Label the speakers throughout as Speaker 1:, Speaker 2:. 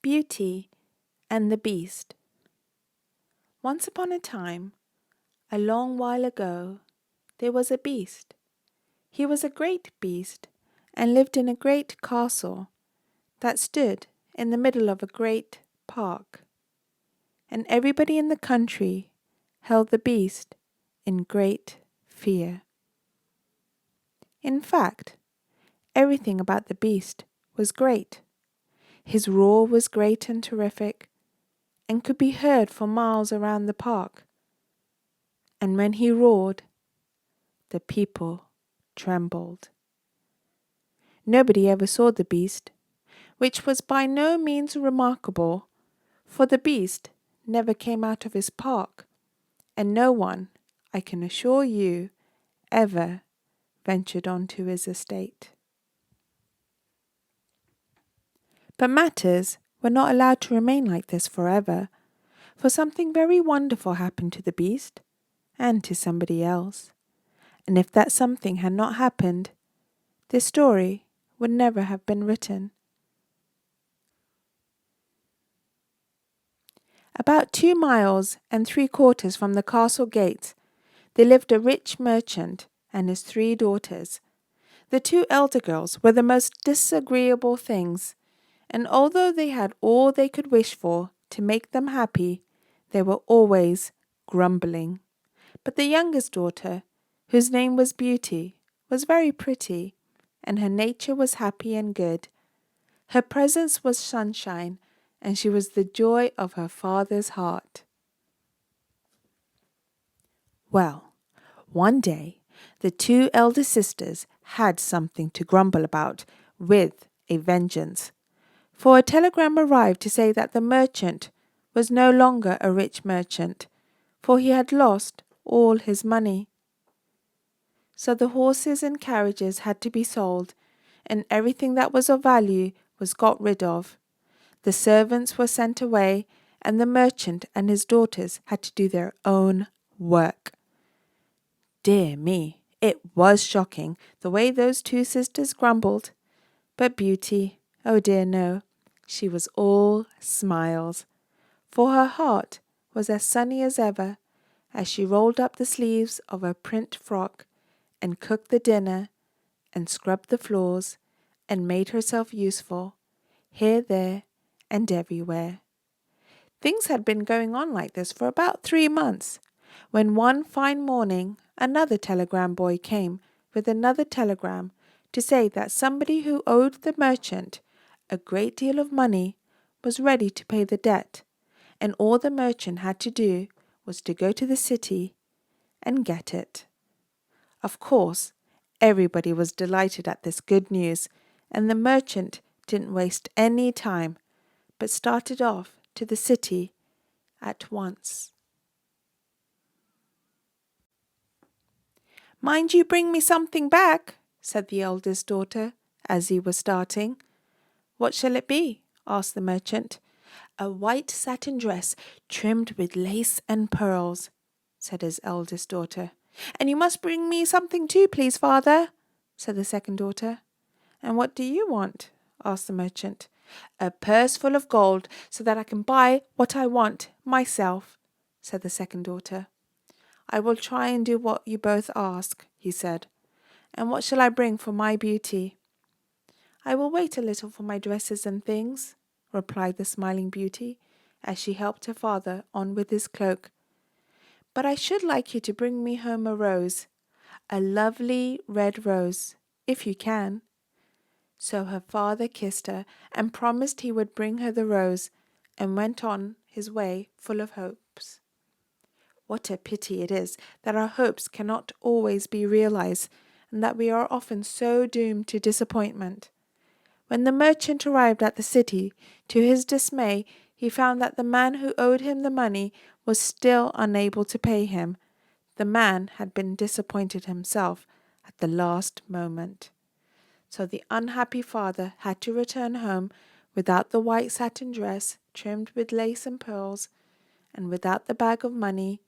Speaker 1: Beauty and the Beast. Once upon a time, a long while ago, there was a beast. He was a great beast and lived in a great castle that stood in the middle of a great park. And everybody in the country held the beast in great fear. In fact, everything about the beast was great. His roar was great and terrific, and could be heard for miles around the park. And when he roared, the people trembled. Nobody ever saw the beast, which was by no means remarkable, for the beast never came out of his park, and no one, I can assure you, ever ventured onto his estate. But matters were not allowed to remain like this forever, for something very wonderful happened to the beast and to somebody else. And if that something had not happened, this story would never have been written. About 2 miles and 3/4 from the castle gates, there lived a rich merchant and his 3 daughters. The 2 elder girls were the most disagreeable things, and although they had all they could wish for to make them happy, they were always grumbling. But the youngest daughter, whose name was Beauty, was very pretty, and her nature was happy and good. Her presence was sunshine, and she was the joy of her father's heart. Well, one day the 2 elder sisters had something to grumble about with a vengeance, for a telegram arrived to say that the merchant was no longer a rich merchant, for he had lost all his money. So the horses and carriages had to be sold, and everything that was of value was got rid of. The servants were sent away, and the merchant and his daughters had to do their own work. Dear me, it was shocking the way those 2 sisters grumbled. But Beauty, oh dear no, she was all smiles, for her heart was as sunny as ever, as she rolled up the sleeves of her print frock, and cooked the dinner, and scrubbed the floors, and made herself useful, here, there, and everywhere. Things had been going on like this for about 3 months, when one fine morning another telegram boy came with another telegram to say that somebody who owed the merchant a great deal of money was ready to pay the debt, and all the merchant had to do was to go to the city and get it. Of course, everybody was delighted at this good news, and the merchant didn't waste any time, but started off to the city at once. "Mind you bring me something back," said the eldest daughter, as he was starting. "What shall it be?" asked the merchant. "A white satin dress trimmed with lace and pearls," said his eldest daughter. "And you must bring me something too, please, father," said the second daughter. "And what do you want?" asked the merchant. "A purse full of gold, so that I can buy what I want myself," said the second daughter. "I will try and do what you both ask," he said. "And what shall I bring for my Beauty?" "I will wait a little for my dresses and things," replied the smiling Beauty, as she helped her father on with his cloak. "But I should like you to bring me home a rose, a lovely red rose, if you can." So her father kissed her and promised he would bring her the rose, and went on his way full of hopes. What a pity it is that our hopes cannot always be realized, and that we are often so doomed to disappointment. When the merchant arrived at the city, to his dismay, he found that the man who owed him the money was still unable to pay him. The man had been disappointed himself at the last moment. So the unhappy father had to return home without the white satin dress trimmed with lace and pearls, and without the bag of money,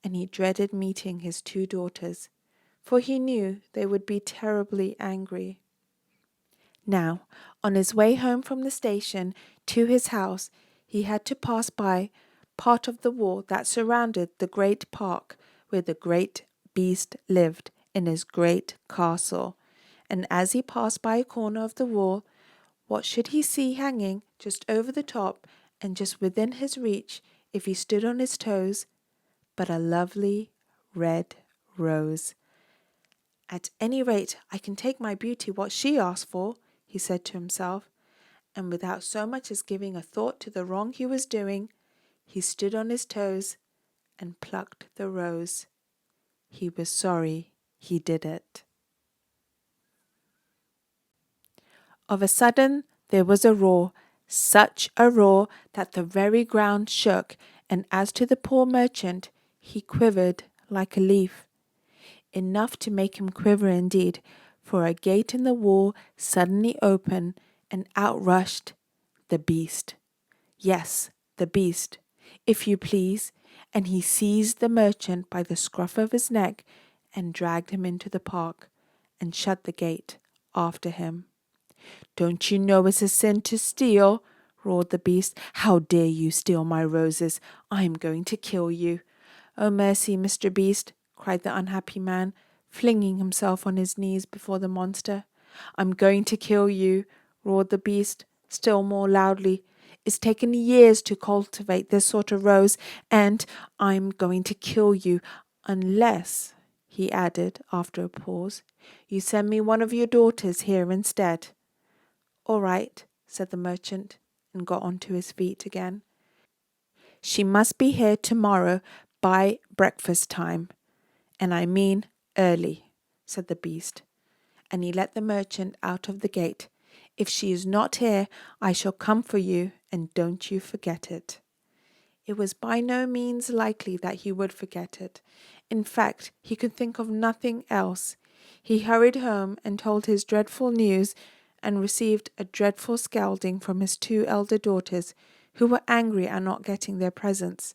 Speaker 1: and he dreaded meeting his 2 daughters, for he knew they would be terribly angry. Now, on his way home from the station to his house, he had to pass by part of the wall that surrounded the great park where the great beast lived in his great castle. And as he passed by a corner of the wall, what should he see hanging just over the top and just within his reach if he stood on his toes, but a lovely red rose. At any rate, I can take my beauty what she asked for, he said to himself, and without so much as giving a thought to the wrong he was doing, he stood on his toes and plucked the rose. He was sorry he did it. Of a sudden there was a roar, such a roar that the very ground shook, and as to the poor merchant, he quivered like a leaf. Enough to make him quiver indeed, for a gate in the wall suddenly opened, and out rushed the beast. Yes, the beast, if you please, and he seized the merchant by the scruff of his neck and dragged him into the park, and shut the gate after him. Don't you know it's a sin to steal? Roared the beast. How dare you steal my roses? I am going to kill you. Oh, mercy, Mr. Beast, cried the unhappy man, flinging himself on his knees before the monster. I'm going to kill you, roared the beast, still more loudly. It's taken years to cultivate this sort of rose, and I'm going to kill you unless, he added after a pause, you send me one of your daughters here instead. All right, said the merchant, and got onto his feet again. She must be here tomorrow by breakfast time, and I mean early, said the beast, and he let the merchant out of the gate. If she is not here, I shall come for you, and don't you forget it. It was by no means likely that he would forget it. In fact, he could think of nothing else. He hurried home and told his dreadful news, and received a dreadful scolding from his two elder daughters, who were angry at not getting their presents.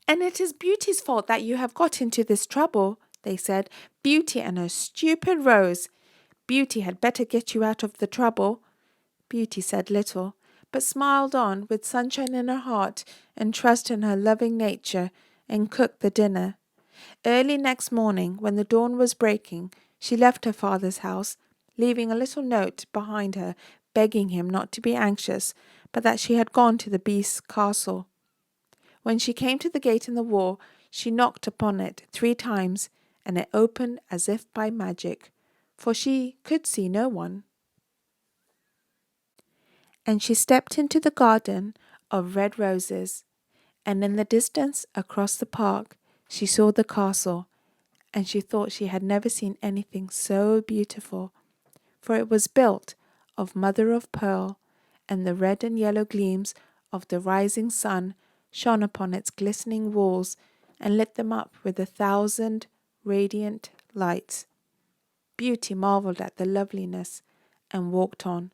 Speaker 1: And it is Beauty's fault that you have got into this trouble, they said. Beauty and her stupid rose. Beauty had better get you out of the trouble. Beauty said little, but smiled on with sunshine in her heart and trust in her loving nature, and cooked the dinner. Early next morning, when the dawn was breaking, she left her father's house, leaving a little note behind her, begging him not to be anxious, but that she had gone to the beast's castle. When she came to the gate in the wall, she knocked upon it 3 times, and it opened as if by magic, for she could see no one. And she stepped into the garden of red roses, and in the distance across the park she saw the castle, and she thought she had never seen anything so beautiful, for it was built of mother of pearl, and the red and yellow gleams of the rising sun shone upon its glistening walls and lit them up with 1,000 radiant lights. Beauty marvelled at the loveliness and walked on,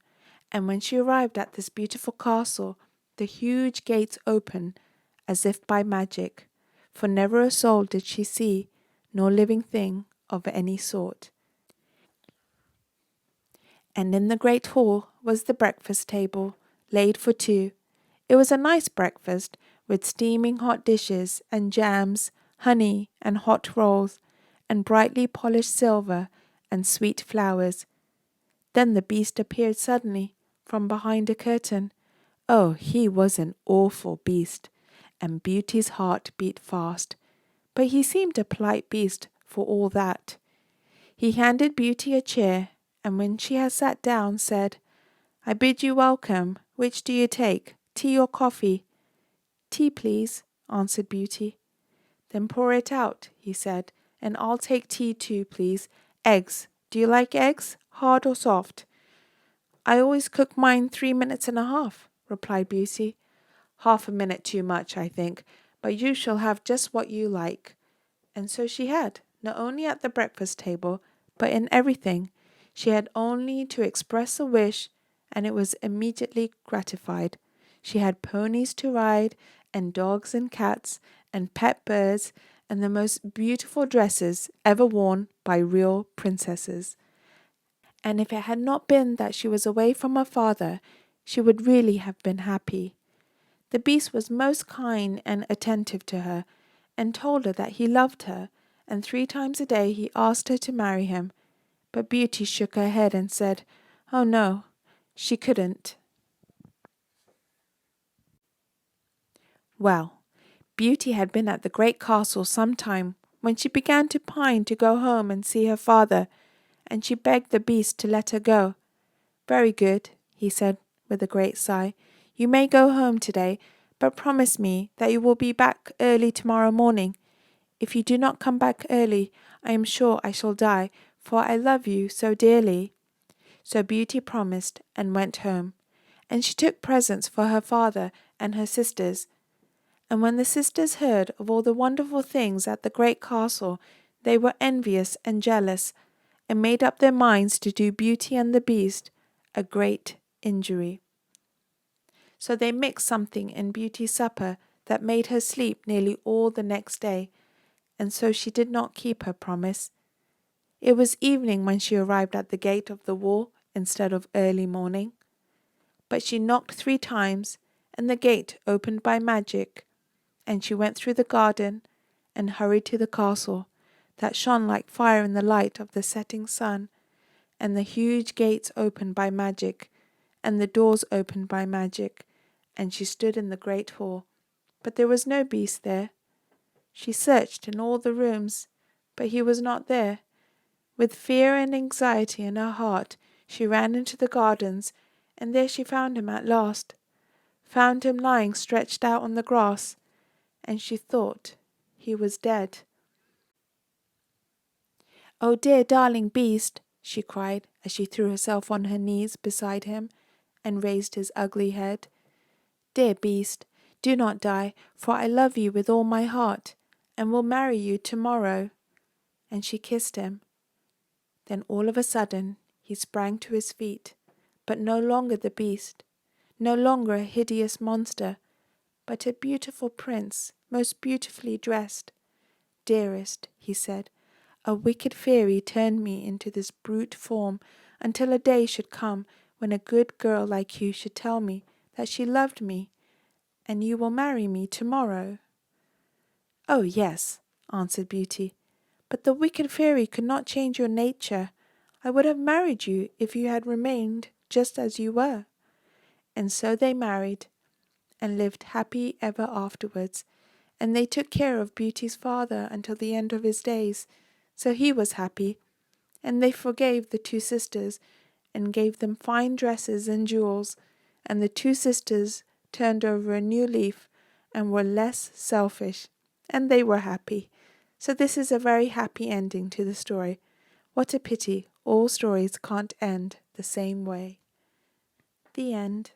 Speaker 1: and when she arrived at this beautiful castle, the huge gates opened as if by magic, for never a soul did she see, nor living thing of any sort. And in the great hall was the breakfast table, laid for 2. It was a nice breakfast, with steaming hot dishes and jams, honey and hot rolls, and brightly polished silver and sweet flowers. Then the beast appeared suddenly from behind a curtain. Oh, he was an awful beast, and Beauty's heart beat fast. But he seemed a polite beast for all that. He handed Beauty a chair, and when she had sat down, said, I bid you welcome. Which do you take, tea or coffee? Tea, please, answered Beauty. Then pour it out, he said, and I'll take tea too, please. Eggs. Do you like eggs, hard or soft? I always cook mine 3 minutes and a half, replied Beauty. Half a minute too much, I think, but you shall have just what you like. And so she had, not only at the breakfast table, but in everything. She had only to express a wish, and it was immediately gratified. She had ponies to ride, and dogs and cats, and pet birds, and the most beautiful dresses ever worn by real princesses. and if it had not been that she was away from her father, she would really have been happy. The Beast was most kind and attentive to her, and told her that he loved her, and 3 times a day he asked her to marry him. But Beauty shook her head and said, "Oh no, she couldn't." Well, Beauty had been at the great castle some time when she began to pine to go home and see her father, and she begged the Beast to let her go. "Very good," he said with a great sigh. "You may go home today, but promise me that you will be back early tomorrow morning. If you do not come back early, I am sure I shall die, for I love you so dearly." So Beauty promised and went home, and she took presents for her father and her sisters. And when the sisters heard of all the wonderful things at the great castle, they were envious and jealous, and made up their minds to do Beauty and the Beast a great injury. So they mixed something in Beauty's supper that made her sleep nearly all the next day, and so she did not keep her promise. It was evening when she arrived at the gate of the wall instead of early morning. But she knocked 3 times, and the gate opened by magic, and she went through the garden and hurried to the castle that shone like fire in the light of the setting sun, and the huge gates opened by magic, and the doors opened by magic, and she stood in the great hall. But there was no Beast there. She searched in all the rooms, but he was not there. With fear and anxiety in her heart, she ran into the gardens, and there she found him at last, found him lying stretched out on the grass, and she thought he was dead. "Oh, dear darling Beast," she cried as she threw herself on her knees beside him and raised his ugly head. "Dear Beast, do not die, for I love you with all my heart, and will marry you tomorrow." And she kissed him. Then all of a sudden he sprang to his feet, but no longer the Beast, no longer a hideous monster, but a beautiful prince, most beautifully dressed. "Dearest," he said, "a wicked fairy turned me into this brute form until a day should come when a good girl like you should tell me that she loved me, and you will marry me tomorrow." "Oh, yes," answered Beauty, "but the wicked fairy could not change your nature. I would have married you if you had remained just as you were." And so they married, and lived happy ever afterwards, and they took care of Beauty's father until the end of his days, so he was happy, and they forgave the 2 sisters, and gave them fine dresses and jewels, and the 2 sisters turned over a new leaf, and were less selfish, and they were happy. So this is a very happy ending to the story. What a pity all stories can't end the same way. The end.